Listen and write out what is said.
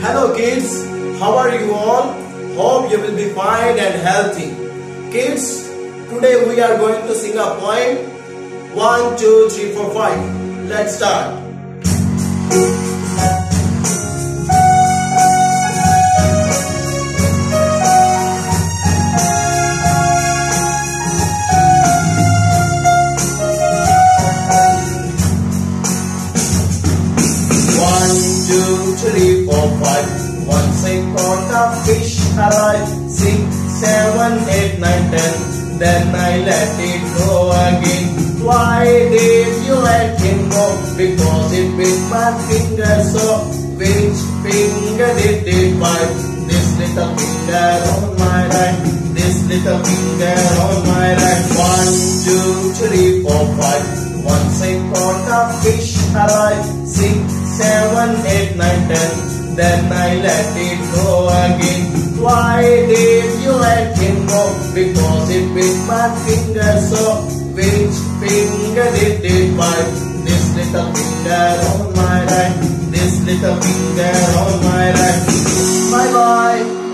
Hello kids, how are you all? Hope you will be fine and healthy. Kids, today we are going to sing a poem. 1, 2, 3, 4, 5. Let's start. 1, 2, 3, 4, 5. Once I caught a fish alive. 6, 7, 8, 9, 10. Then I let it go again. Why did you let him go? Because it bit my finger. So which finger did it bite? This little finger on my right. This little finger on my right. 1, 2, 3, 4, 5. Once I caught a fish alive. 6, 7, 8, 9, 10. Then I let it go again. Why did you let him go? Because it bit my finger. So which finger did it bite? This little finger on my right. This little finger on my right. Bye bye.